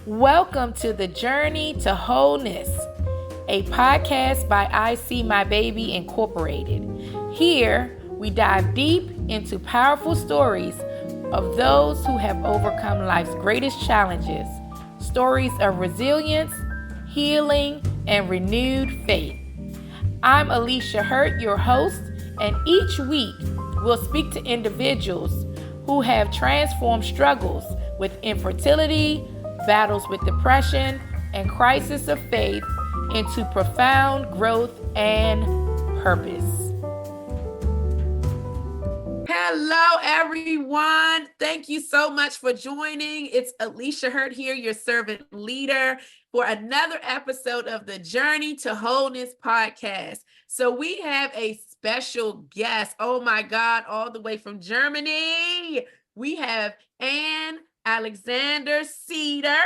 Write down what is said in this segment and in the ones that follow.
Welcome to the Journey to Wholeness, a podcast by I See My Baby Incorporated. Here, we dive deep into powerful stories of those who have overcome life's greatest challenges, stories of resilience, healing, and renewed faith. I'm Alicia Hurt, your host, and each week we'll speak to individuals who have transformed struggles with infertility, battles with depression, and crisis of faith into profound growth and purpose. Hello, everyone. Thank you so much for joining. It's Alicia Hurt here, your servant leader, for another episode of the Journey to Wholeness podcast. So we have a special guest. Oh my God, all the way from Germany. We have Anne Alexander Sieder.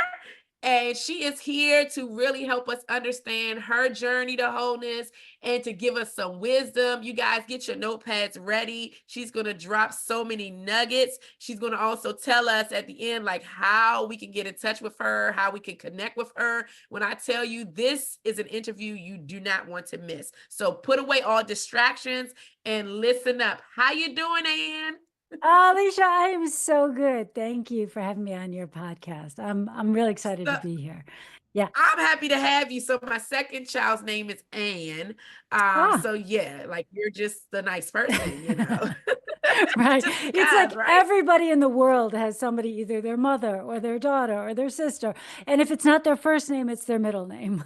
And she is here to really help us understand her journey to wholeness and to give us some wisdom. You guys get your notepads ready. She's going to drop so many nuggets. She's going to also tell us at the end, like, how we can get in touch with her, how we can connect with her. When I tell you, this is an interview you do not want to miss. So put away all distractions and listen up. How you doing, Anne? Alicia, I am so good. Thank you for having me on your podcast. I'm really excited to be here. Yeah. I'm happy to have you. So my second child's name is Anne. So yeah, like you're just the nice person, you know. Right. It's like right? Everybody in the world has somebody, either their mother or their daughter or their sister. And if it's not their first name, it's their middle name.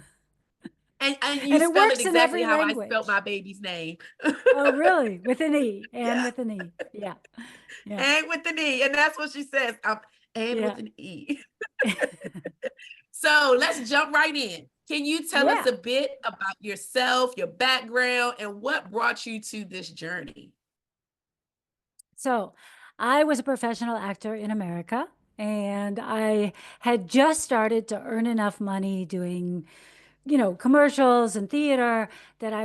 And you and it spell works it exactly in every how language. I spelled my baby's name. Oh, really? With an E. And with an E. Yeah. And with an E. And that's what she says. And with an E. So let's jump right in. Can you tell us a bit about yourself, your background, and what brought you to this journey? So I was a professional actor in America, and I had just started to earn enough money doing, commercials and theater that I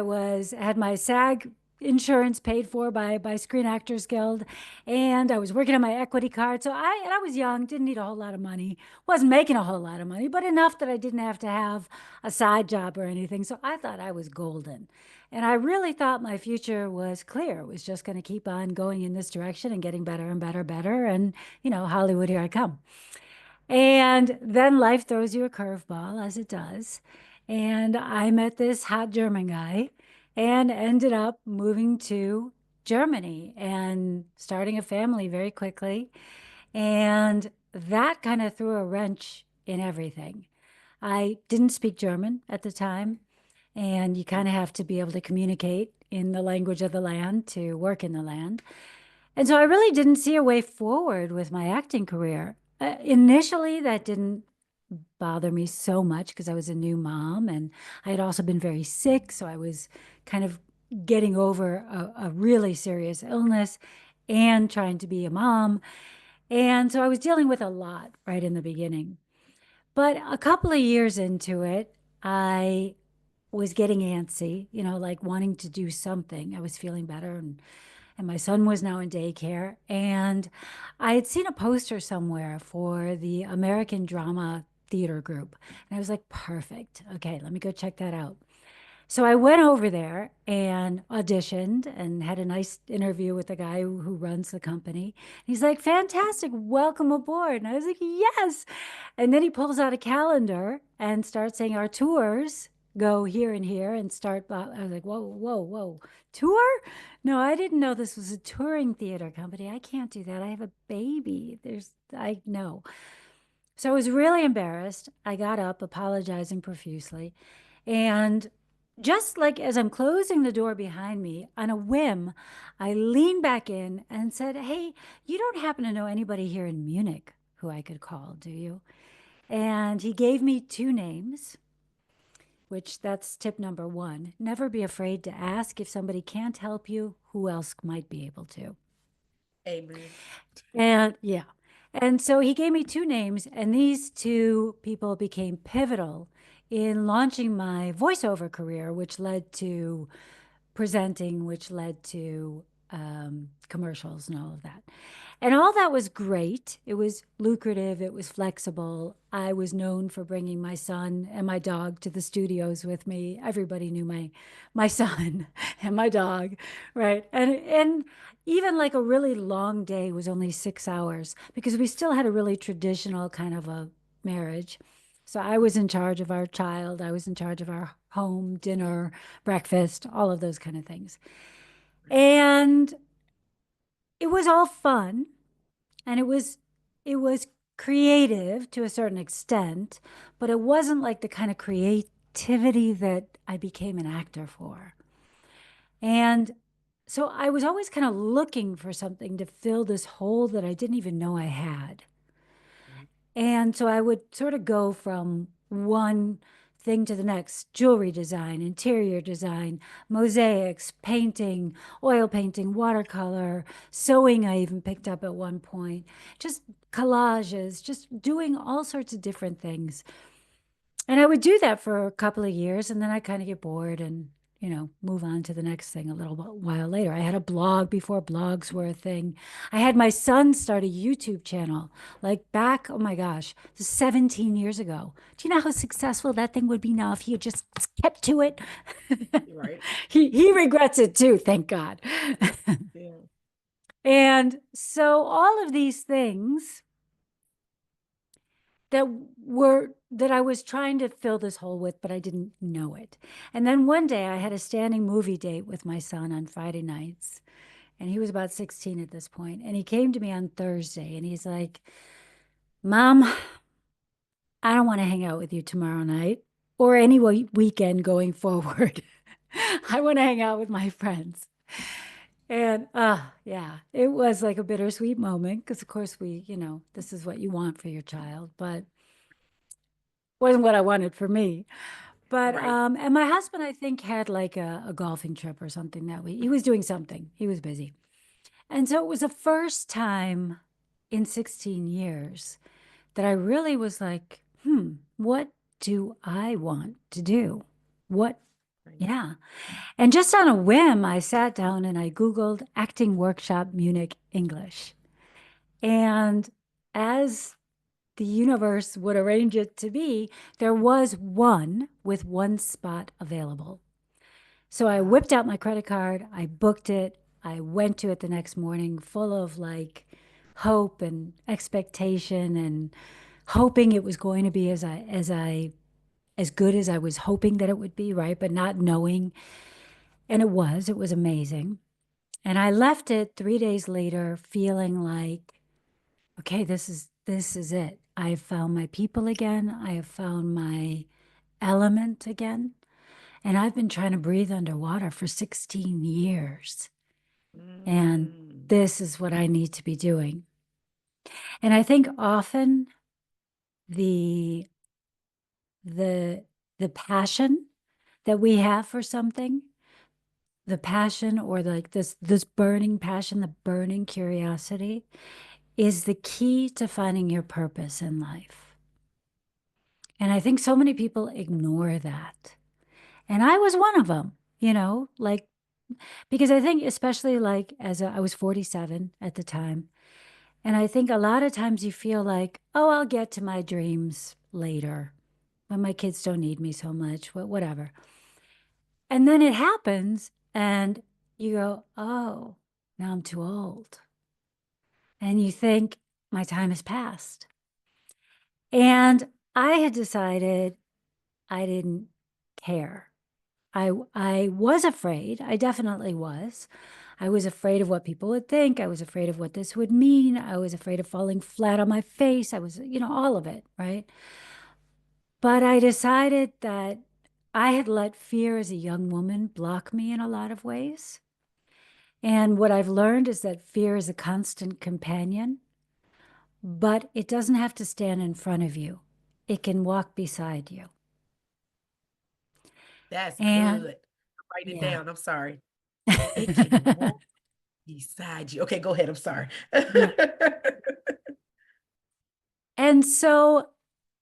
had my SAG insurance paid for by Screen Actors Guild, and I was working on my equity card. So I was young, didn't need a whole lot of money, wasn't making a whole lot of money, but enough that I didn't have to have a side job or anything. So I thought I was golden. And I really thought my future was clear. It was just going to keep on going in this direction and getting better and better, better. And, Hollywood, here I come. And then life throws you a curveball, as it does. And I met this hot German guy and ended up moving to Germany and starting a family very quickly. And that kind of threw a wrench in everything. I didn't speak German at the time, and you kind of have to be able to communicate in the language of the land to work in the land. And so I really didn't see a way forward with my acting career. Initially, that didn't bother me so much because I was a new mom and I had also been very sick. So I was kind of getting over a really serious illness and trying to be a mom. And so I was dealing with a lot right in the beginning. But a couple of years into it, I was getting antsy, like wanting to do something. I was feeling better, and my son was now in daycare. And I had seen a poster somewhere for the American Drama Theater Group. And I was like, perfect. Okay, let me go check that out. So I went over there and auditioned and had a nice interview with the guy who runs the company. He's like, fantastic, welcome aboard. And I was like, yes. And then he pulls out a calendar and starts saying, our tours go here and here and start. I was like, whoa, whoa, whoa, tour? No, I didn't know this was a touring theater company. I can't do that. I have a baby. I know. So I was really embarrassed. I got up, apologizing profusely. And just like as I'm closing the door behind me, on a whim, I leaned back in and said, hey, you don't happen to know anybody here in Munich who I could call, do you? And he gave me two names, which that's tip number one. Never be afraid to ask if somebody can't help you, who else might be able to. Amen. And yeah. And so he gave me two names, and these two people became pivotal in launching my voiceover career, which led to presenting, which led to commercials and all of that. And all that was great. It was lucrative. It was flexible. I was known for bringing my son and my dog to the studios with me. Everybody knew my son and my dog, right? And even like a really long day was only 6 hours because we still had a really traditional kind of a marriage. So I was in charge of our child. I was in charge of our home, dinner, breakfast, all of those kind of things. And it was all fun and it was creative to a certain extent, but it wasn't like the kind of creativity that I became an actor for. And so I was always kind of looking for something to fill this hole that I didn't even know I had. And so I would sort of go from one thing to the next: jewelry design, interior design, mosaics, painting, oil painting, watercolor, sewing. I even picked up at one point, just collages, just doing all sorts of different things. And I would do that for a couple of years, and then I kind of get bored and, move on to the next thing a little while later. I had a blog before blogs were a thing. I had my son start a YouTube channel, like back, oh my gosh, 17 years ago. Do you know how successful that thing would be now if he had just kept to it? Right. He regrets it too, thank God. Yeah. And so all of these things that I was trying to fill this hole with, but I didn't know it. And then one day I had a standing movie date with my son on Friday nights, and he was about 16 at this point. And he came to me on Thursday and he's like, "Mom, I don't want to hang out with you tomorrow night or any weekend going forward. I want to hang out with my friends." And yeah, it was like a bittersweet moment because, of course, this is what you want for your child, but wasn't what I wanted for me. But Right. and my husband, I think, had like a golfing trip or something that week. He was doing something. He was busy. And so it was the first time in 16 years that I really was like, what do I want to do? What? Right. Yeah. And just on a whim, I sat down and I Googled acting workshop Munich English. And as the universe would arrange it to be, there was one with one spot available. So I Wow. whipped out my credit card, I booked it, I went to it the next morning full of like hope and expectation and hoping it was going to be as good as I was hoping that it would be, right? But not knowing. And it was amazing. And I left it 3 days later feeling like, okay, this is it. I have found my people again. I have found my element again. And I've been trying to breathe underwater for 16 years. And Mm. this is what I need to be doing. And I think often the the the passion that we have for something, the passion or like this burning passion, the burning curiosity is the key to finding your purpose in life. And I think so many people ignore that. And I was one of them, like, because I think, especially like I was 47 at the time. And I think a lot of times you feel like, oh, I'll get to my dreams later when my kids don't need me so much, whatever. And then it happens and you go, oh, now I'm too old. And you think my time has passed. And I had decided I didn't care. I was afraid. I definitely was. I was afraid of what people would think. I was afraid of what this would mean. I was afraid of falling flat on my face. I was, all of it, right? But I decided that I had let fear as a young woman block me in a lot of ways. And what I've learned is that fear is a constant companion, but it doesn't have to stand in front of you. It can walk beside you. That's And good. Write it yeah. down. I'm sorry. It can walk beside you. Okay, go ahead. I'm sorry. Yeah. And so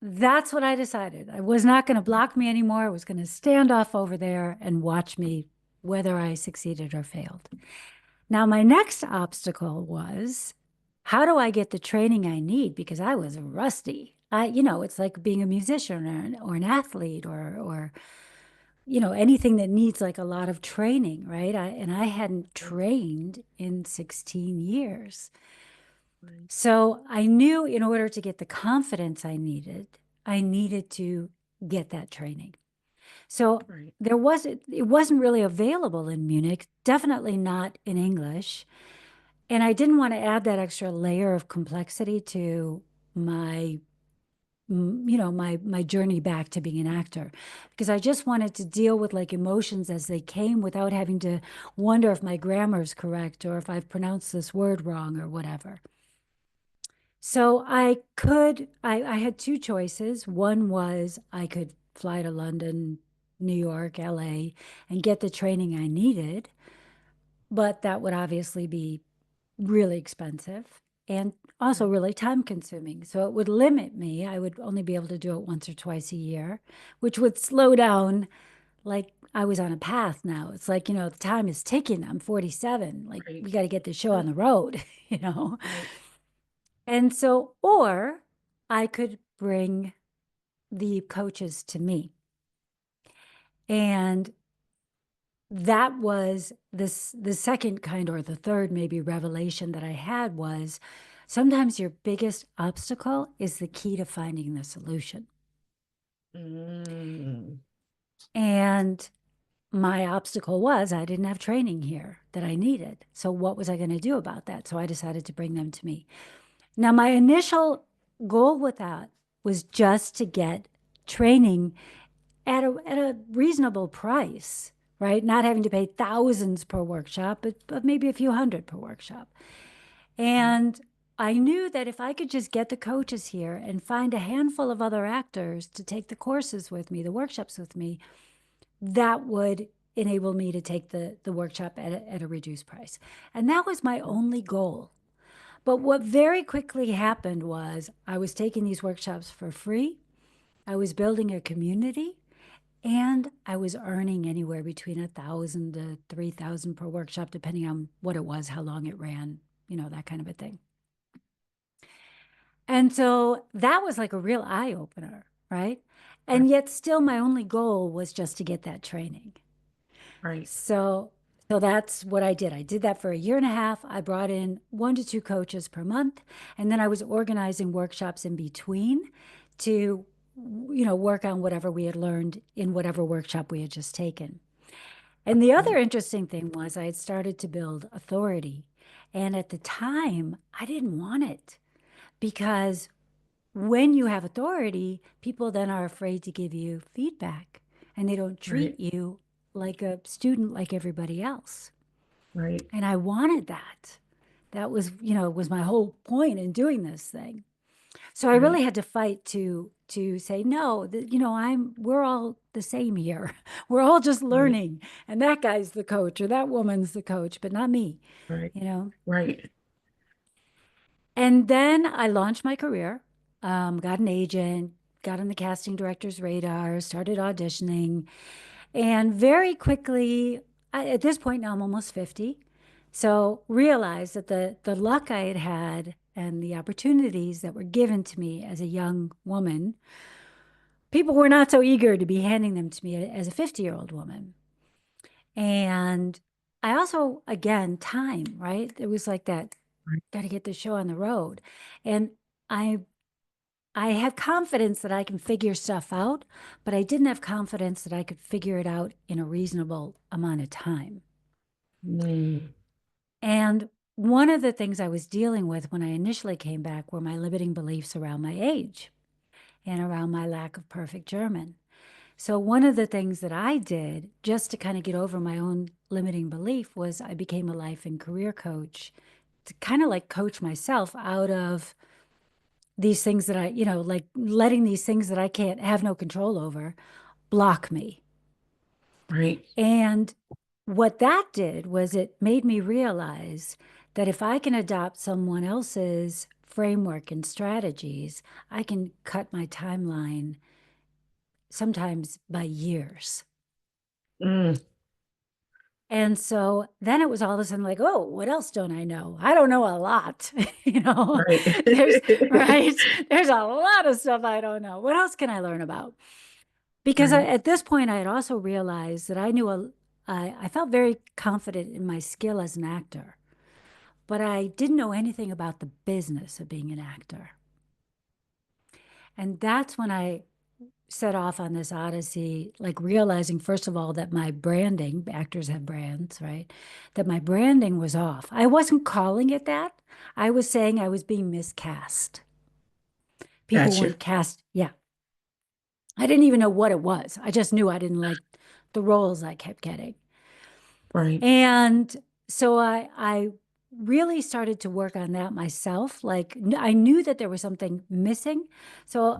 that's what I decided. I was not going to block me anymore. I was going to stand off over there and watch me, whether I succeeded or failed. Now, my next obstacle was, how do I get the training I need? Because I was rusty. It's like being a musician or an athlete or anything that needs like a lot of training, right? And I hadn't Right. trained in 16 years. Right. So I knew in order to get the confidence I needed to get that training. So Right. it wasn't really available in Munich, definitely not in English. And I didn't want to add that extra layer of complexity to my my journey back to being an actor, because I just wanted to deal with like emotions as they came without having to wonder if my grammar is correct or if I've pronounced this word wrong or whatever. So I had two choices. One was I could fly to London, New York, LA, and get the training I needed, but that would obviously be really expensive and also Right. really time consuming. So it would limit me. I would only be able to do it once or twice a year, which would slow down. Like I was on a path now. It's like, the time is ticking. I'm 47. Like Right. we got to get the show on the road, you know? Right. And so, or I could bring the coaches to me. And that was the second kind, or the third maybe, revelation that I had was sometimes your biggest obstacle is the key to finding the solution. Mm. And my obstacle was I didn't have training here that I needed. So what was I going to do about that? So I decided to bring them to me. Now, my initial goal with that was just to get training at a reasonable price, right? Not having to pay thousands per workshop, but maybe a few hundred per workshop. Right. And I knew that if I could just get the coaches here and find a handful of other actors to take the courses with me, the workshops with me, that would enable me to take the workshop at a reduced price. And that was my only goal. But what very quickly happened was I was taking these workshops for free. I was building a community. And I was earning anywhere between 1,000 to 3,000 per workshop, depending on what it was, how long it ran, that kind of a thing. And so that was like a real eye opener, right? Right. And yet still my only goal was just to get that training. Right. So that's what I did. I did that for a year and a half. I brought in 1 to 2 coaches per month, and then I was organizing workshops in between to work on whatever we had learned in whatever workshop we had just taken. And the other Right. interesting thing was I had started to build authority. And at the time, I didn't want it because when you have authority, people then are afraid to give you feedback and they don't treat Right. you like a student like everybody else. Right. And I wanted that. That was my whole point in doing this thing. So I Right. really had to fight to say no, that we're all the same here. We're all just Right. learning. And that guy's the coach or that woman's the coach, but not me, Right. you know. Right. And then I launched my career, got an agent, got on the casting director's radar, started auditioning, and very quickly, at this point now I'm almost 50, so realized that the luck I had had and the opportunities that were given to me as a young woman, people were not so eager to be handing them to me as a 50-year-old woman. And I also, again, time, right? It was like that, Right. got to get the show on the road. And I I have confidence that I can figure stuff out, but I didn't have confidence that I could figure it out in a reasonable amount of time. Mm. And one of the things I was dealing with when I initially came back were my limiting beliefs around my age and around my lack of perfect German. So, one of the things that I did just to kind of get over my own limiting belief was I became a life and career coach to kind of like coach myself out of these things that like letting these things that I can't have no control over block me. Right. And what that did was it made me realize that if I can adopt someone else's framework and strategies, I can cut my timeline sometimes by years. Mm. And so then it was all of a sudden like, oh, what else don't I know? I don't know a lot. You know, Right. there's right. There's a lot of stuff I don't know. What else can I learn about? Because Right. at this point, I had also realized that I felt very confident in my skill as an actor, but I didn't know anything about the business of being an actor. And that's when I set off on this odyssey, like realizing, first of all, that my branding, actors have brands, right? That my branding was off. I wasn't calling it that. I was saying I was being miscast. People Gotcha. weren't cast. Yeah. I didn't even know what it was. I just knew I didn't like the roles I kept getting. Right. And so I really started to work on that myself. Like I knew that there was something missing. So,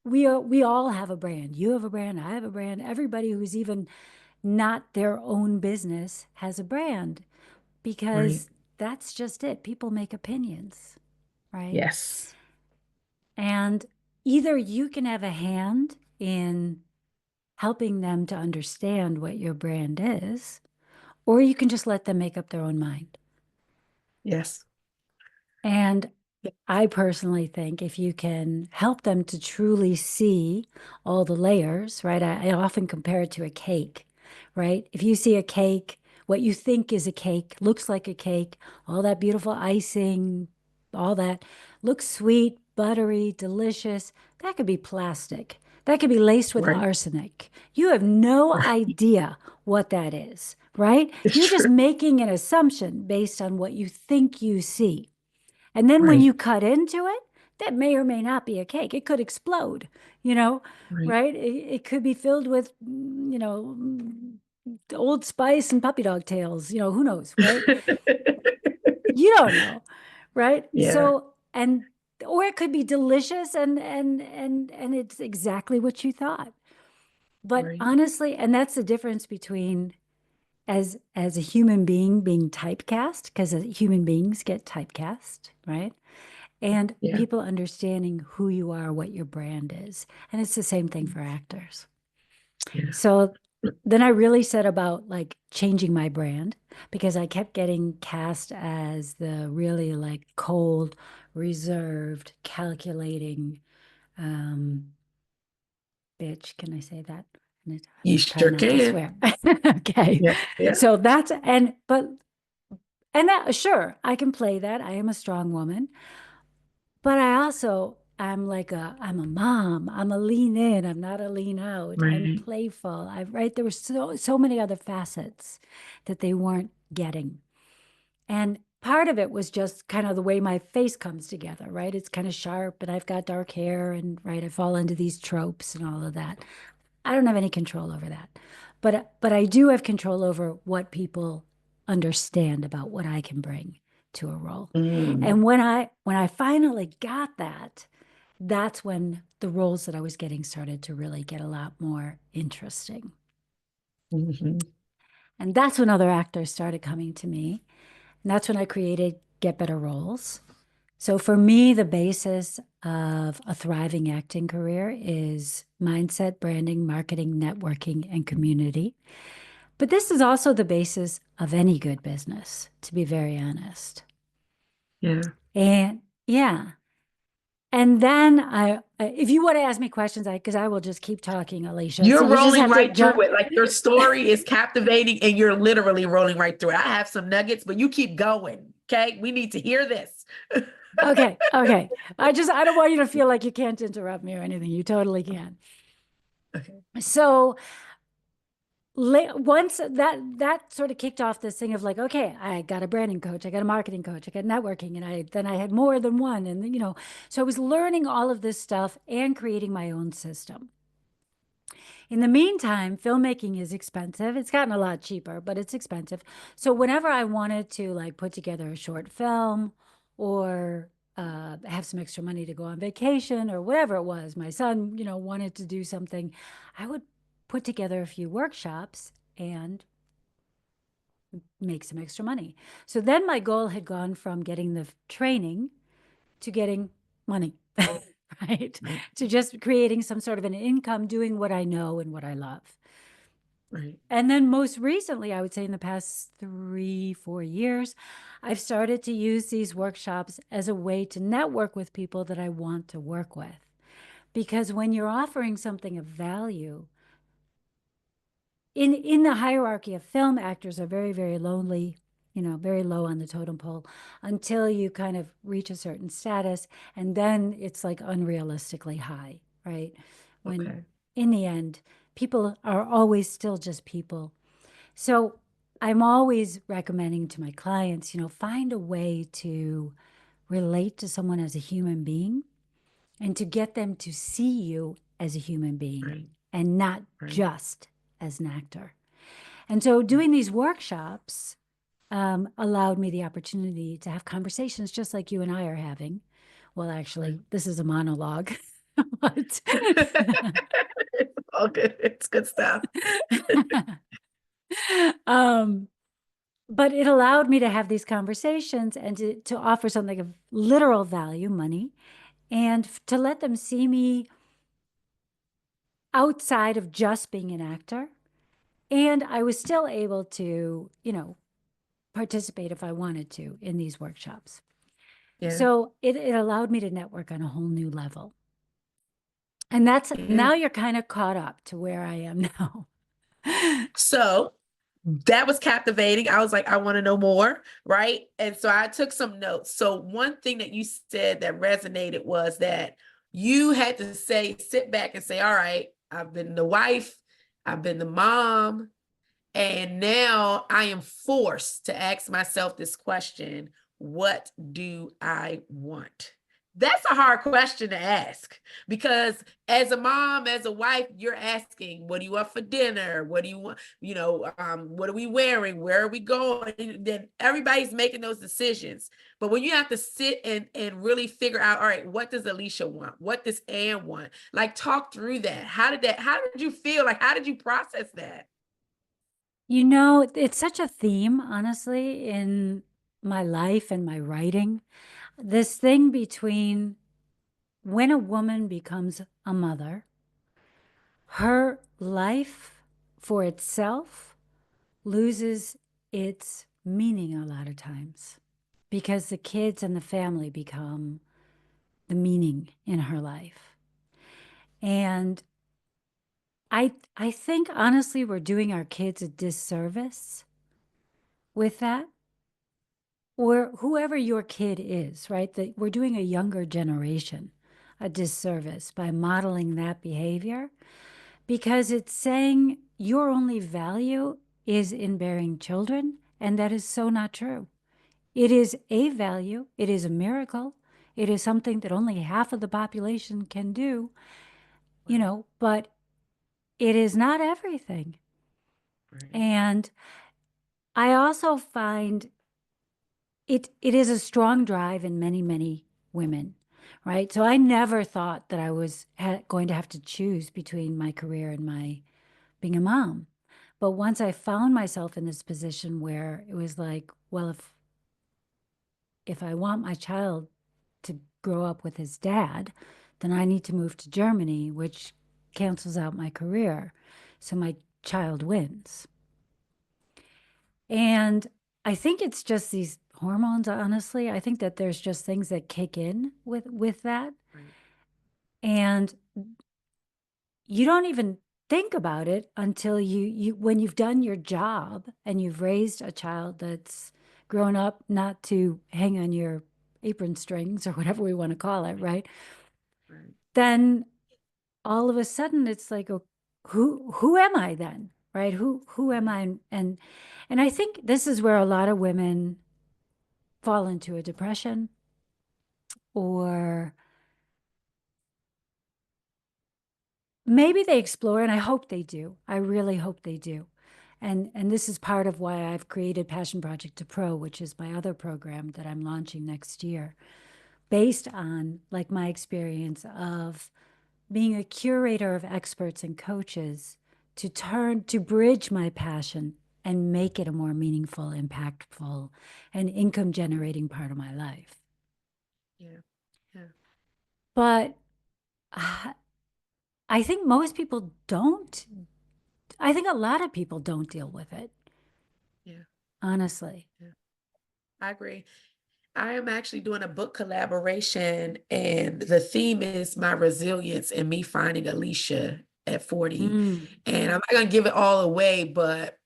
we all have a brand. You have a brand, I have a brand. Everybody who's even not their own business has a brand Right. because that's just it. People make opinions, right? Yes. And either you can have a hand in helping them to understand what your brand is, or you can just let them make up their own mind. Yes. And I personally think if you can help them to truly see all the layers, right? I often compare it to a cake, right? If you see a cake, what you think is a cake looks like a cake, all that beautiful icing, all that looks sweet, buttery, delicious. That could be plastic. That could be laced with Right. arsenic. You have no Right. idea what that is, right? It's You're just true. making an assumption based on what you think you see. And then when Right. you cut into it, that may or may not be a cake. It could explode, you know, Right. right? It could be filled with, Old Spice and puppy dog tails, who knows, right? You don't know, right? Yeah. So, and or it could be delicious and it's exactly what you thought. But Right. honestly, and that's the difference between as a human being typecast, because human beings get typecast, right? And Yeah. people understanding who you are, what your brand is. And it's the same thing for actors. Yeah. So then I really set about like changing my brand because I kept getting cast as the really like cold, reserved, calculating um bitch. Can I say that? I'm You trying sure not to can. swear. Okay. Yeah. Yeah. So that's and that sure, I can play that. I am a strong woman. But I'm a mom. I'm a lean in. I'm not a lean out. I'm Right. playful. Right. There were so many other facets that they weren't getting. And part of it was just kind of the way my face comes together, right? It's kind of sharp and I've got dark hair and right, I fall into these tropes and all of that. I don't have any control over that. But I do have control over what people understand about what I can bring to a role. Mm. And when I finally got that, that's when the roles that I was getting started to really get a lot more interesting. Hmm. And that's when other actors started coming to me. And that's when I created Get Better Roles. So for me, the basis of a thriving acting career is mindset, branding, marketing, networking, and community. But this is also the basis of any good business, to be very honest. Yeah. And yeah. And then if you want to ask me questions, because I will just keep talking, Alicia. So You're you just rolling have to right through jump. it. Like your story is captivating and you're literally rolling right through it. I have some nuggets, but you keep going. Okay. We need to hear this. Okay. Okay. I don't want you to feel like you can't interrupt me or anything. You totally can. Okay. So once that sort of kicked off this thing of like, okay, I got a branding coach, I got a marketing coach, I got networking, and I had more than one, and so I was learning all of this stuff and creating my own system. In the meantime, filmmaking is expensive. It's gotten a lot cheaper, but it's expensive. So whenever I wanted to like put together a short film or have some extra money to go on vacation or whatever it was, my son, wanted to do something, I would put together a few workshops and make some extra money. So then my goal had gone from getting the training to getting money, right? Right. To just creating some sort of an income, doing what I know and what I love. Right. And then most recently, I would say in the past 3, 4 years, I've started to use these workshops as a way to network with people that I want to work with. Because when you're offering something of value, in the hierarchy of film, actors are very, very lonely, very low on the totem pole until you kind of reach a certain status. And then it's like unrealistically high, right? When Okay. in the end, people are always still just people. So I'm always recommending to my clients, find a way to relate to someone as a human being and to get them to see you as a human being Right. and not Right. just as an actor. And so Right. doing these workshops allowed me the opportunity to have conversations just like you and I are having. Well, Right. actually, this is a monologue, but It's all good. It's good stuff. um, but it allowed me to have these conversations and to offer something of literal value, money, and to let them see me outside of just being an actor. And I was still able to, participate if I wanted to in these workshops. Yeah. So it allowed me to network on a whole new level. And that's Yeah. now you're kind of caught up to where I am now. So that was captivating. I was like, I want to know more. Right. And so I took some notes. So one thing that you said that resonated was that you had to sit back and say, all right, I've been the wife, I've been the mom, and now I am forced to ask myself this question: what do I want? That's a hard question to ask because as a mom, as a wife, you're asking, what do you want for dinner? What do you want? What are we wearing? Where are we going? And then everybody's making those decisions. But when you have to sit and really figure out, all right, what does Alicia want? What does Anne want? Like, talk through that. How did you feel? Like, how did you process that? It's such a theme, honestly, in my life and my writing. This thing between when a woman becomes a mother, her life for itself loses its meaning a lot of times because the kids and the family become the meaning in her life. And I think honestly we're doing our kids a disservice with that, or whoever your kid is, right? That we're doing a younger generation a disservice by modeling that behavior because it's saying your only value is in bearing children, and that is so not true. It is a value, it is a miracle, it is something that only half of the population can do, Right, but it is not everything. right, And I also find it is a strong drive in many, many women, right? So I never thought that I was going to have to choose between my career and my being a mom. But once I found myself in this position where it was like, well, if I want my child to grow up with his dad, then I need to move to Germany, which cancels out my career. So my child wins. And I think it's just these hormones, honestly. I think that there's just things that kick in with that. right, And you don't even think about it until you when you've done your job and you've raised a child that's grown up not to hang on your apron strings or whatever we want to call it, right? right, Then all of a sudden it's like, oh, who am I then? Right? Who am right. I? And I think this is where a lot of women fall into a depression, or maybe they explore, and I hope they do. I really hope they do. And this is part of why I've created Passion Project to Pro, which is my other program that I'm launching next year, based on like my experience of being a curator of experts and coaches to bridge my passion and make it a more meaningful, impactful, and income generating part of my life. Yeah, yeah, But uh, I think most people don't. I think a lot of people don't deal with it, Yeah. honestly. Yeah. I agree. I am actually doing a book collaboration, and the theme is my resilience and me finding Alicia at 40. Mm, And I'm not going to give it all away, but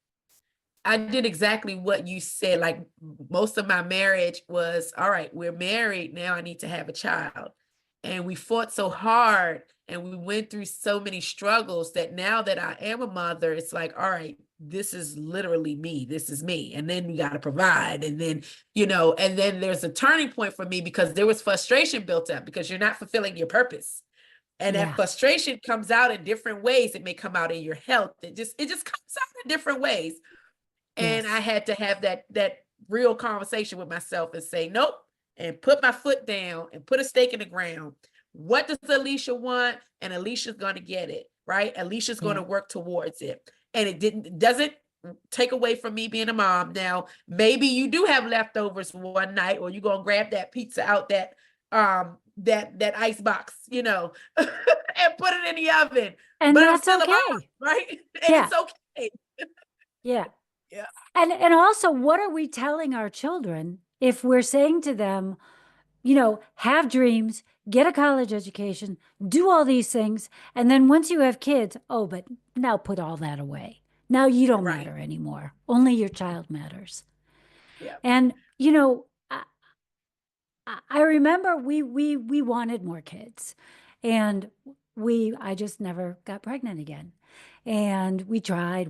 I did exactly what you said. Like, most of my marriage was, all right, we're married. Now I need to have a child. And we fought so hard and we went through so many struggles that now that I am a mother, it's like, all right, this is literally me. This is me. And then you got to provide. And then, and then there's a turning point for me because there was frustration built up because you're not fulfilling your purpose. And that yeah. frustration comes out in different ways. It may come out in your health. It just comes out in different ways. And I Yes. had to have that real conversation with myself and say, nope, and put my foot down and put a stake in the ground. What does Alicia want? And Alicia's going to get it, right? Alicia's going Yeah. to work towards it. And it doesn't take away from me being a mom. Now, maybe you do have leftovers one night, or you're going to grab that pizza out that ice box, and put it in the oven. And But I'm that's still a mom, okay. right? And Yeah. it's okay. Yeah. Yeah. And also, what are we telling our children if we're saying to them, have dreams, get a college education, do all these things, and then once you have kids, oh, but now put all that away. Now you don't Right. matter anymore. Only your child matters. Yeah. And I remember we wanted more kids, and I just never got pregnant again. And we tried,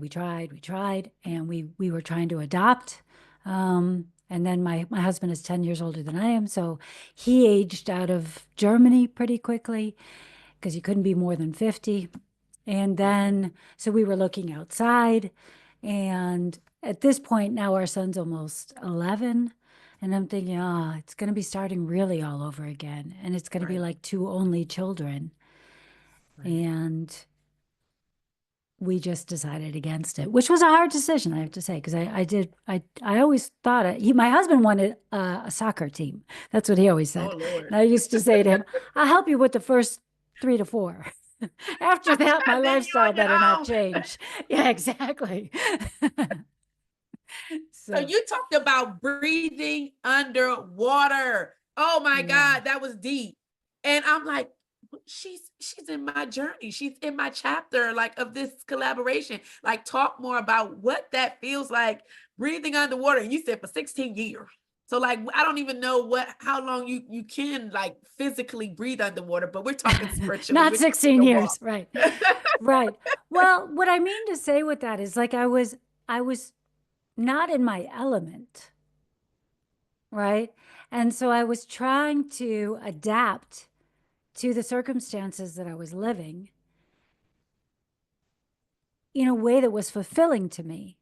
and we were trying to adopt. And then my husband is 10 years older than I am, so he aged out of Germany pretty quickly because you couldn't be more than 50. And Okay. then, so we were looking outside. And at this point, now our son's almost 11. And I'm thinking, it's going to be starting really all over again. And it's going to be Right. like two only children. Right. And we just decided against it, which was a hard decision, I have to say, because I always thought my husband wanted a soccer team. That's what he always Oh said. Lord. And I used to say to him, I'll help you with the first 3 to 4. After that, my Then you're lifestyle on better not your own. change. Yeah, exactly. So So, you talked about breathing underwater. Oh my yeah. God, that was deep. And I'm like, she's in my journey. She's in my chapter, like, of this collaboration. Like, talk more about what that feels like breathing underwater. And you said for 16 years. So, like, I don't even know how long you can, like, physically breathe underwater, but we're talking spiritually. Not We're talking 16 the walk. years, right. Right. Well, what I mean to say with that is like I was not in my element, right? And so I was trying to adapt to the circumstances that I was living in a way that was fulfilling to me.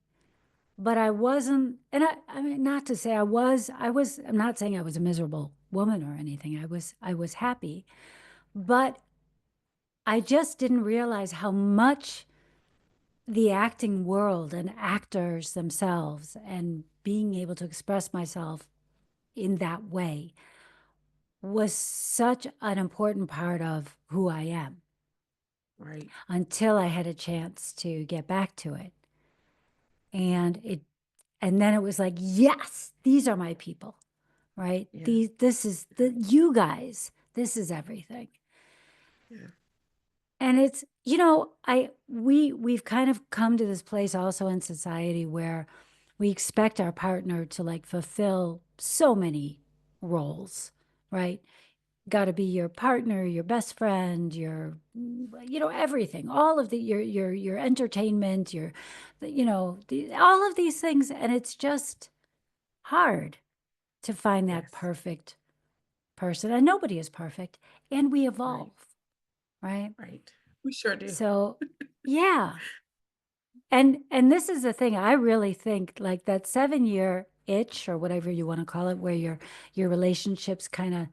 But I wasn't, and I mean, not to say I'm not saying I was a miserable woman or anything. I was happy, but I just didn't realize how much the acting world and actors themselves and being able to express myself in that way was such an important part of who I am Right. until I had a chance to get back to it. And then it was like, yes, these are my people, right? Yeah. This is you guys, this is everything. Yeah. And it's, we've kind of come to this place also in society where we expect our partner to like fulfill so many roles, right? Got to be your partner, your best friend, everything, all of your entertainment, all of these things. And it's just hard to find that Yes. perfect person. And nobody is perfect. And we Right. evolve, right? Right. We sure do. So, yeah. And this is the thing, I really think like that 7 year itch or whatever you want to call it, where your relationships kind of,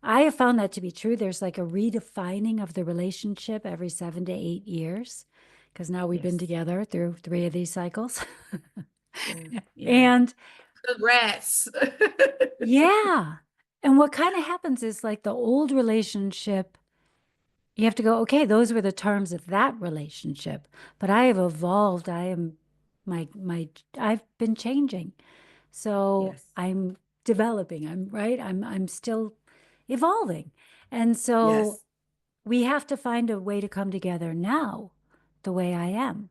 I have found that to be true. There's like a redefining of the relationship every 7 to 8 years, because now we've been Yes. together through 3 of these cycles. Yeah. Yeah. And Congrats. yeah. And what kind of happens is like the old relationship You have to go, okay, those were the terms of that relationship, but I have evolved. I am I've been changing. So Yes. I'm developing. I'm still evolving. And so Yes. we have to find a way to come together now the way I am.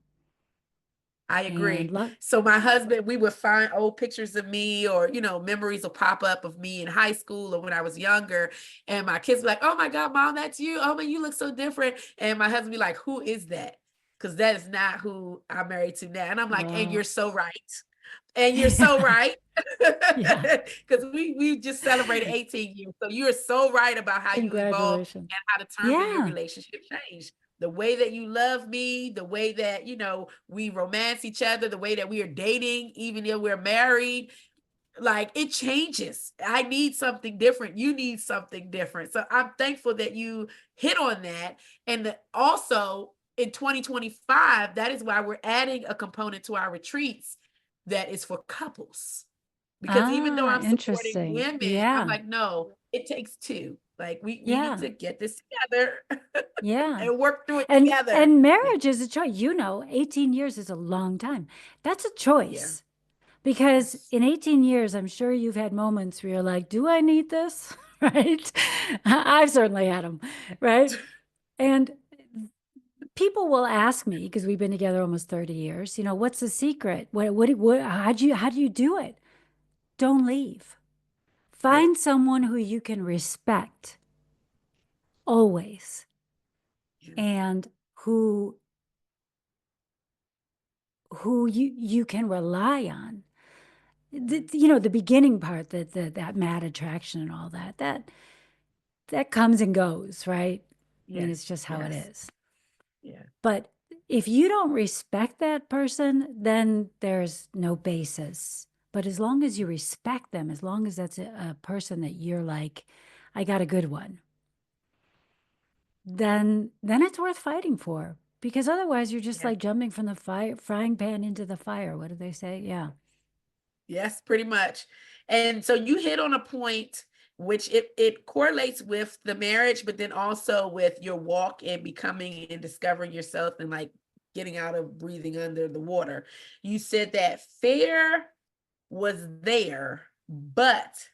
I And agree. look, So my husband, we would find old pictures of me, or memories will pop up of me in high school or when I was younger. And my kids be like, "Oh my God, mom, that's you. Oh man, you look so different." And my husband be like, "Who is that?" Because that is not who I'm married to now. And I'm like, "And you're well, so right. And you're so right." yeah, Because we just celebrated 18 years. So you're so right about how you evolved congratulations. and how the terms of your Yeah, relationship changed. The way that you love me, the way that, we romance each other, the way that we are dating, even if we're married, like it changes. I need something different. You need something different. So I'm thankful that you hit on that. And that also in 2025, that is why we're adding a component to our retreats that is for couples. Because even though I'm supporting interesting. women, I'm Yeah, like, no, it takes two. Like we need yeah, to get this together yeah. and work through it And together. and Yeah. marriage is a choice. 18 years is a long time. That's a Yeah. choice. Because Yes. in 18 years, I'm sure you've had moments where you're like, do I need this? Right? I've certainly had them, right? And people will ask me, because we've been together almost 30 years, what's the secret? How do you do it? Don't leave. Yeah. Find someone who you can respect always Yeah. and who you can rely on. Right. The beginning part, that mad attraction and all that comes and goes, right? I mean, it's Yes. just how it Yes. is. Yeah. But if you don't respect that person, then there's no basis. But as long as you respect them, as long as that's a person that you're like, I got a good one, then it's worth fighting for. Because otherwise you're just Yeah. like jumping from the frying pan into the fire. What do they say? Yeah. Yes, pretty much. And so you hit on a point which it correlates with the marriage, but then also with your walk and becoming and discovering yourself and like getting out of breathing under the water. You said that fear was there, but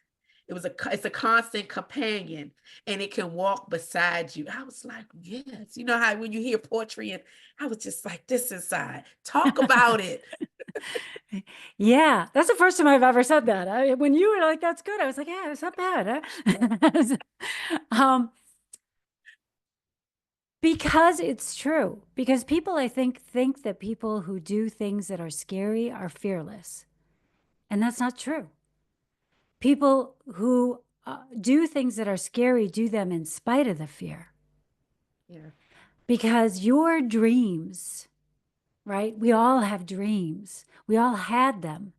it's a constant companion and it can walk beside you. I was like, yes. You know how when you hear poetry and I was just like this inside. Talk about it. Yeah, that's the first time I've ever said that. When you were like, "That's good," I was like, "Yeah, it's not bad." Huh? Because it's true. Because people, I think that people who do things that are scary are fearless, and that's not true. People who do things that are scary do them in spite of the fear. Yeah. Because your dreams, right? We all have dreams. We all had them.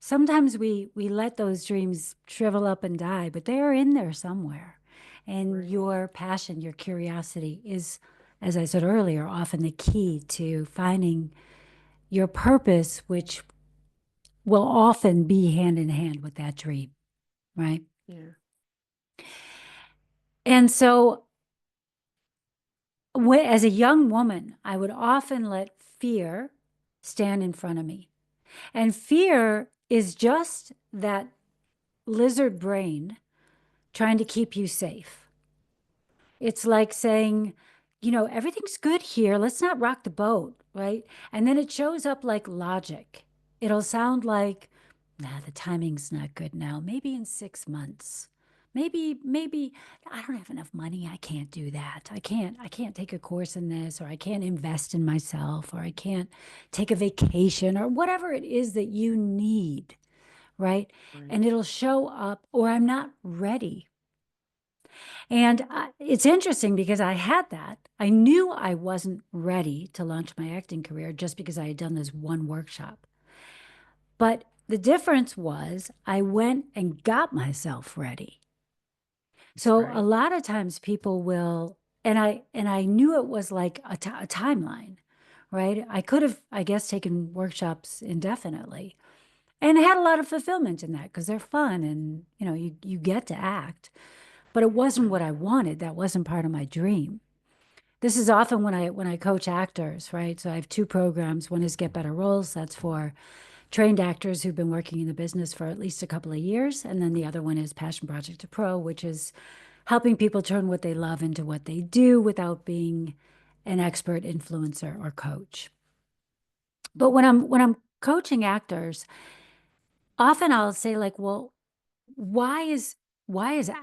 Sometimes we let those dreams shrivel up and die, but they are in there somewhere. And Right. your passion, your curiosity is, as I said earlier, often the key to finding your purpose, which will often be hand in hand with that dream, right? Yeah. And so, as a young woman, I would often let fear stand in front of me. And fear is just that lizard brain trying to keep you safe. It's like saying, everything's good here. Let's not rock the boat, right? And then it shows up like logic. It'll sound like, nah, the timing's not good now. Maybe in 6 months. Maybe I don't have enough money. I can't do that. I can't take a course in this, or I can't invest in myself, or I can't take a vacation, or whatever it is that you need, right? Right. And it'll show up, or I'm not ready. And it's interesting because I had that. I knew I wasn't ready to launch my acting career just because I had done this one workshop. But the difference was I went and got myself ready. That's So a right. lot of times people will, and I knew it was like a timeline, right? I could have, I guess, taken workshops indefinitely and had a lot of fulfillment in that because they're fun and you get to act. But it wasn't what Right. I wanted. That wasn't part of my dream. This is often when I coach actors, right? So I have two programs. One is Get Better Roles. That's for trained actors who've been working in the business for at least a couple of years. And then the other one is Passion Project to Pro, which is helping people turn what they love into what they do without being an expert influencer or coach. But when I'm coaching actors, often I'll say like, well, why is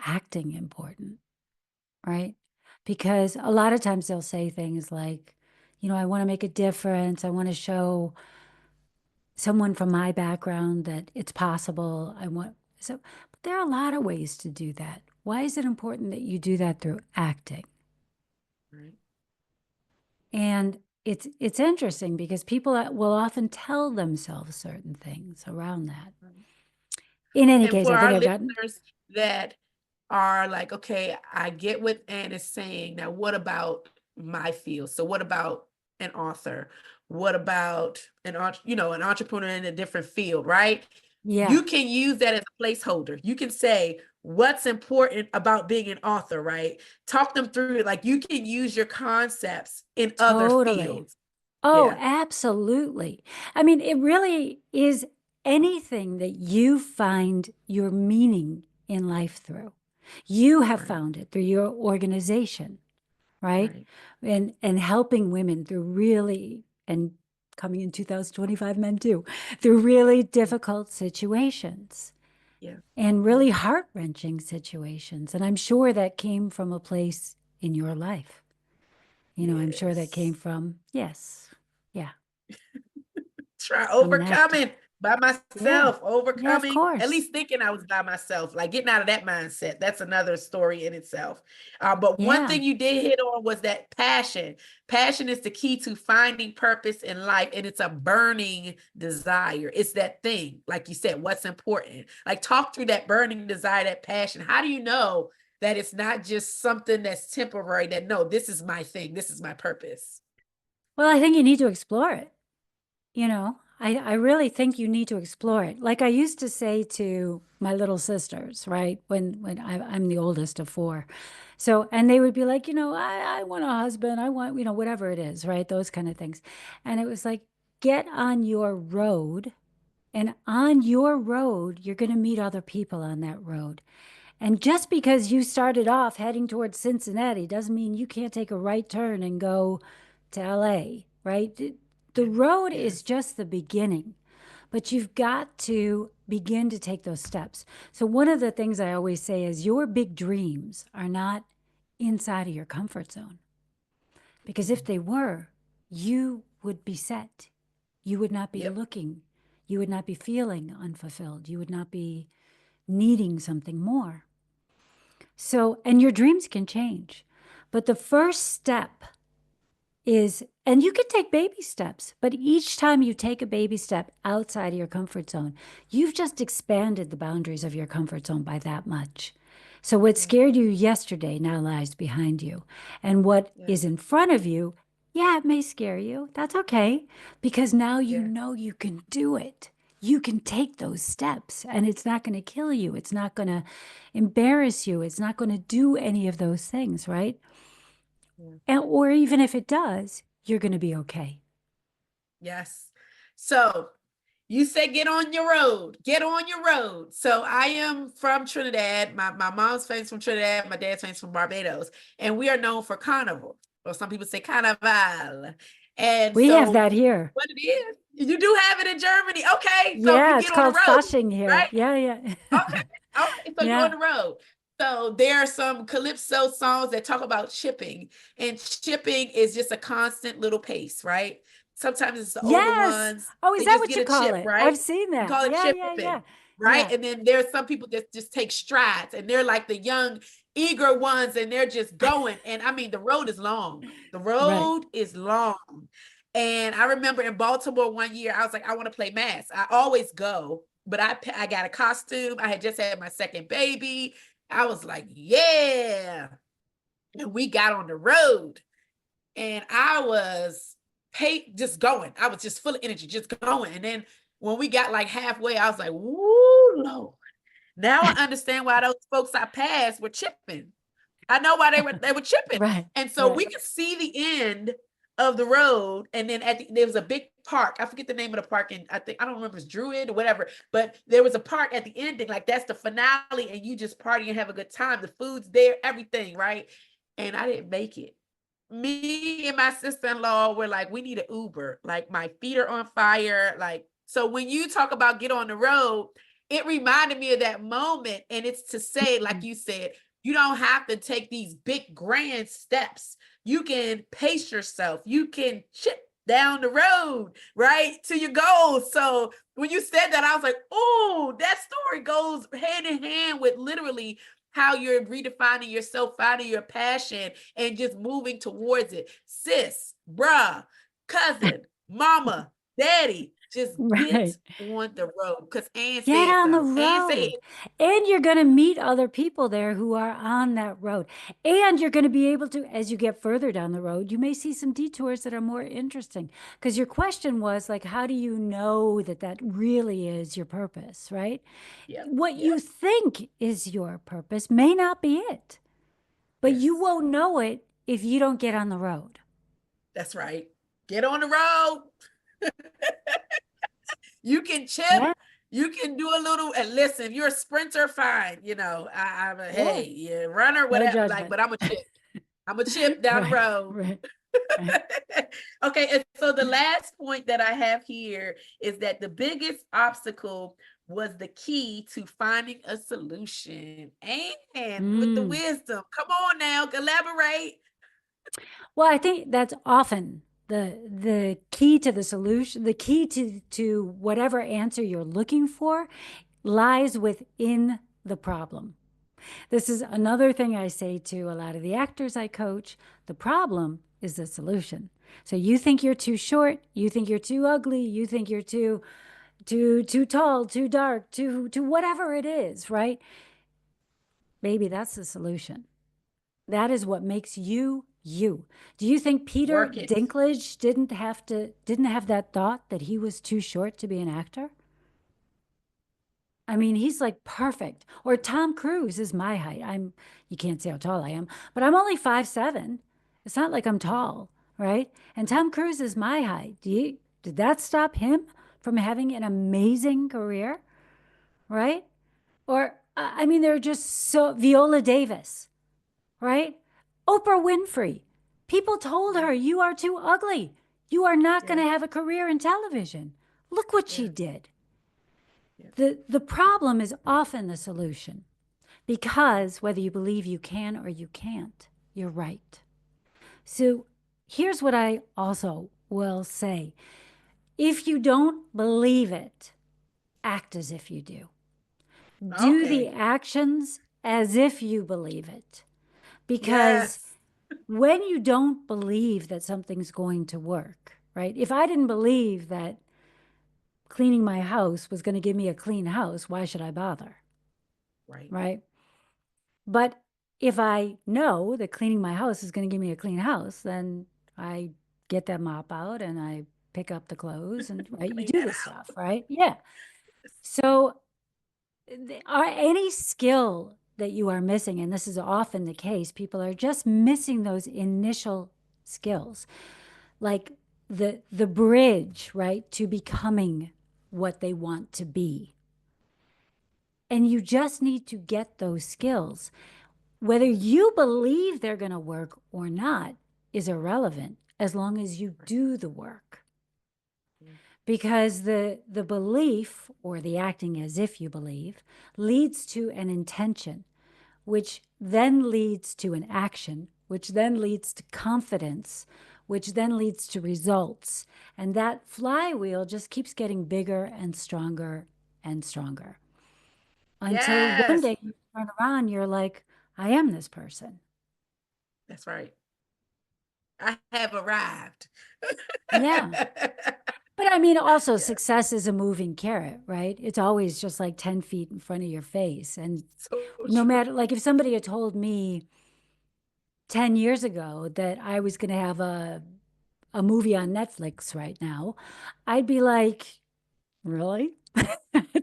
acting important, right? Because a lot of times they'll say things like, I want to make a difference. I want to show someone from my background that it's possible. But there are a lot of ways to do that. Why is it important that you do that through acting? Right. And it's interesting because people will often tell themselves certain things around that. Right. In any And case, for I think our I've gotten, listeners that are like, okay, I get what Anne is saying. Now, what about my field? So what about an author? What about an entrepreneur in a different field, right? yeah, You can use that as a placeholder. You can say what's important about being an author, right? Talk them through it. Like you can use your concepts in other totally. fields. Oh, Yeah. absolutely. I mean, it really is anything that you find your meaning in life through. You have Right. found it through your organization, right? Right. And helping women through really, and coming in 2025 men too, through really difficult situations Yeah. and Yeah. really heart-wrenching situations. And I'm sure that came from a place in your life. I'm sure that came Yes. from, yes, yeah, Try I'm an actor. overcoming by Yeah. myself, Yeah, of overcoming, at course. least thinking I was by myself, like getting out of that mindset. That's another story in itself. But one Yeah. thing you did hit on was that passion. Passion is the key to finding purpose in life, and it's a burning desire. It's that thing, like you said, what's important. Like, talk through that burning desire, that passion. How do you know that it's not just something that's temporary, that no, this is my thing, this is my purpose? Well, I think you need to explore it. I really think you need to explore it. Like I used to say to my little sisters, right? When I'm the oldest of four. So, and they would be like, I want a husband. I want, whatever it is, right? Those kind of things. And it was like, get on your road. And on your road, you're going to meet other people on that road. And just because you started off heading towards Cincinnati doesn't mean you can't take a right turn and go to LA, right? The Yeah. road is Yes. just the beginning, but you've got to begin to take those steps. So, one of the things I always say is your big dreams are not inside of your comfort zone. Because if Mhm. they were, you would be set. You would not be Yep. looking. You would not be feeling unfulfilled. You would not be needing something more. So, and your dreams can change. But the first step is, and you can take baby steps, but each time you take a baby step outside of your comfort zone, you've just expanded the boundaries of your comfort zone by that much. So, what Yeah. scared you yesterday now lies behind you. And what Yeah. is in front of you, yeah, it may scare you. That's okay. Because now you Yeah. know you can do it. You can take those steps and it's not going to kill you. It's not going to embarrass you. It's not going to do any of those things, right? Yeah. And, or even if it does, you're going to be okay. Yes. So you said get on your road. Get on your road. So I am from Trinidad. My mom's famous from Trinidad. My dad's famous from Barbados. And we are known for carnival. Or some people say carnival. And We have so that here. what it is, you do have it in Germany. Okay. So you Yeah, it's get on the called road, flushing here. right? Yeah, yeah. Okay. All right. So you're on Yeah. the road. So there are some calypso songs that talk about chipping, and chipping is just a constant little pace, right? Sometimes it's the older Yes. ones, Oh, is they that just what get you a call chip, it? right? I've seen We that. call it Yeah, yeah, chipping, yeah. right? Yeah. And then there's some people that just take strides, and they're like the young, eager ones, and they're just going. And I mean, the road is long. The Right. road is long. And I remember in Baltimore one year, I was like, I want to play mass. I always go, but I got a costume. I had just had my second baby. I was like, yeah. And we got on the road, and I was just going. I was just full of energy, just going. And then when we got like halfway, I was like, woo, Lord. Now I understand why those folks I passed were chipping. I know why they were chipping. Right. And so Right. we could see the end of the road, and then there was a big park. I forget the name of the park, and I don't remember if it's Druid or whatever, but there was a park at the ending, like that's the finale, and you just party and have a good time. The food's there, everything, right? And I didn't make it. Me and my sister-in-law were like, we need an Uber. Like my feet are on fire. Like, so when you talk about get on the road, it reminded me of that moment. And it's to say, like you said, you don't have to take these big grand steps. You can pace yourself. You can chip down the road, right, to your goals. So when you said that, I was like, oh, that story goes hand in hand with literally how you're redefining yourself, finding your passion, and just moving towards it. Sis, bruh, cousin, mama, daddy, just get Right. on the road. Because Ann Get said on the so. Ann said, road. And you're going to meet other people there who are on that road. And you're going to be able to, as you get further down the road, you may see some detours that are more interesting. Because your question was like, how do you know that that really is your purpose, right? yep, What yep, you think is your purpose may not be it, but yes, you won't know it if you don't get on the road. that's right. Get on the road. You can chip. Yeah. You can do a little, and listen, if you're a sprinter, fine. I'm a, Yeah. hey, yeah, runner, No whatever, like, judgment. but I'm a chip. I'm a chip down the Right. road. Right. Right. Okay, and so the last point that I have here is that the biggest obstacle was the key to finding a solution. And with the Mm. wisdom, come on now, collaborate. Well, I think that's often the key to the solution, the key to whatever answer you're looking for lies within the problem. This is another thing I say to a lot of the actors I coach. The problem is the solution. So you think you're too short, you think you're too ugly, you think you're too tall, too dark, too whatever it is, right? Maybe that's the solution. That is what makes you you. Do you think Peter Work it. Dinklage didn't have that thought that he was too short to be an actor? I mean, he's like perfect. Or Tom Cruise is my height. You can't see how tall I am, but I'm only 5'7". It's not like I'm tall, right? And Tom Cruise is my height. Did that stop him from having an amazing career, right? Or I mean, they're just so Viola Davis, right? Oprah Winfrey. People told Yeah, her, you are too ugly. You are not going yeah, to have a career in television. Look what she yeah, did. yeah. The problem is often the solution because whether you believe you can or you can't, you're right. So here's what I also will say. If you don't believe it, act as if you do. Do the Okay. actions as if you believe it. Because Yes. when you don't believe that something's going to work, right? If I didn't believe that cleaning my house was going to give me a clean house, why should I bother? Right. Right. But if I know that cleaning my house is going to give me a clean house, then I get that mop out and I pick up the clothes and right, you Clean do that the out. stuff, right? Yeah. So are any skill that you are missing, and this is often the case, people are just missing those initial skills, like the bridge, right, to becoming what they want to be. And you just need to get those skills. Whether you believe they're going to work or not is irrelevant as long as you Right. do the work. Yeah. Because the belief or the acting as if you believe leads to an intention, which then leads to an action, which then leads to confidence, which then leads to results. And that flywheel just keeps getting bigger and stronger and stronger until one Yes. day you turn around, you're like, I am this person. That's right. I have arrived. Yeah. But I mean, also, Yeah. success is a moving carrot, right? It's always just like 10 feet in front of your face. And So no true. matter, like, if somebody had told me 10 years ago that I was going to have a movie on Netflix right now, I'd be like, really?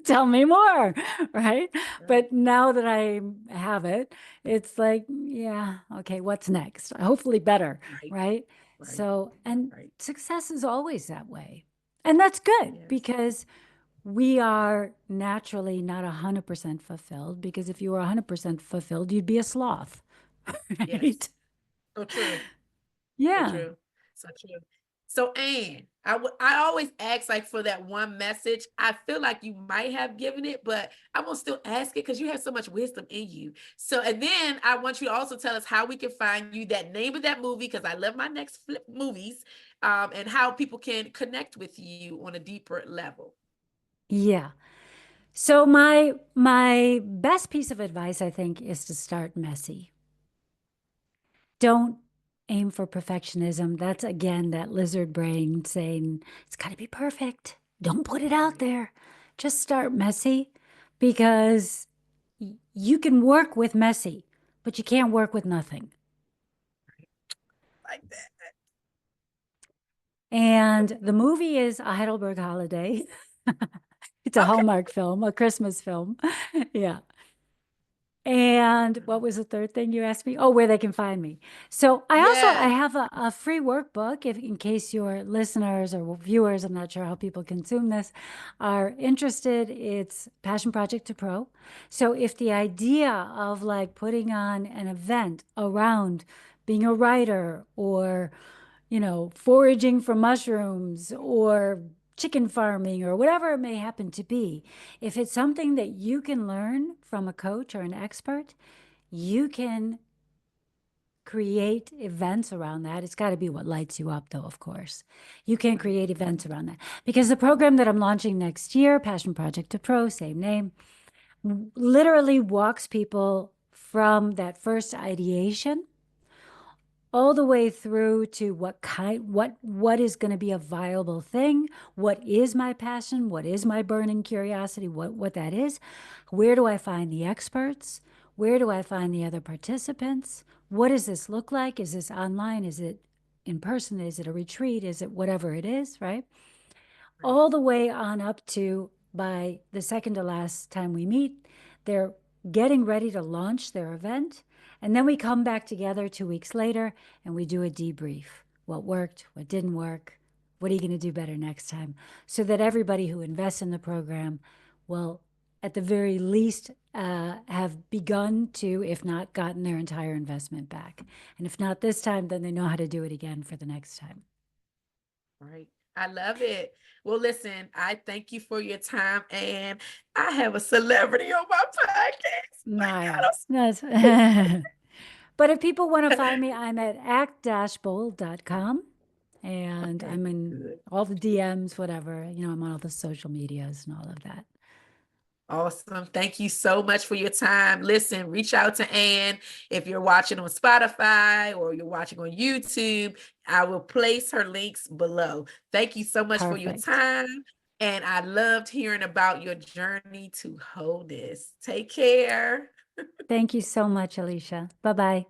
Tell me more, right? Right. But now that I have it, it's like, yeah, okay, what's next? Hopefully better, Right. right? Right. So, and Right. success is always that way. And that's good Yes. because we are naturally not 100% fulfilled, because if you were 100% fulfilled, you'd be a sloth, right? Yes. So true. So Yeah. true. So true. So Anne, I always ask like for that one message. I feel like you might have given it, but I'm gonna still ask it because you have so much wisdom in you. So and then I want you to also tell us how we can find you, that name of that movie, because I love my next flip movies, and how people can connect with you on a deeper level. Yeah. So my best piece of advice, I think, is to start messy. Don't aim for perfectionism. That's again that lizard brain saying it's got to be perfect. Don't put it out Right. there. Just start messy, because you can work with messy, but you can't work with nothing. Like that. And the movie is A Heidelberg Holiday. It's a Okay. Hallmark film, a Christmas film. Yeah. And what was the third thing you asked me? Oh, where they can find me. So I Yes. have a free workbook, if in case your listeners or viewers, I'm not sure how people consume this, are interested. It's Passion Project to Pro. So if the idea of like putting on an event around being a writer, or foraging for mushrooms, or chicken farming, or whatever it may happen to be, if it's something that you can learn from a coach or an expert, you can create events around that. It's got to be what lights you up, though, of course. You can Right. create events around that, because the program that I'm launching next year, Passion Project to Pro, same name, literally walks people from that first ideation all the way through to what is going to be a viable thing, what is my passion, what is my burning curiosity, what that is, where do I find the experts, where do I find the other participants, what does this look like, is this online, is it in person, is it a retreat, is it whatever it is, right? Right. All the way on up to, by the second to last time we meet, they're getting ready to launch their event. And then we come back together 2 weeks later and we do a debrief. What worked, what didn't work, what are you going to do better next time? So that everybody who invests in the program will, at the very least, have begun to, if not gotten their entire investment back. And if not this time, then they know how to do it again for the next time. Right. I love it. Well, listen, I thank you for your time, and I have a celebrity on my podcast. My God, Nice. Nice. But if people want to find me, I'm at act-bold.com, and okay, I'm in good. all the DMs, whatever. I'm on all the social medias and all of that. Awesome. Thank you so much for your time. Listen, reach out to Anne if you're watching on Spotify or you're watching on YouTube. I will place her links below. Thank you so much for your Perfect. time. And I loved hearing about your journey to wholeness. Take care. Thank you so much, Alicia. Bye-bye.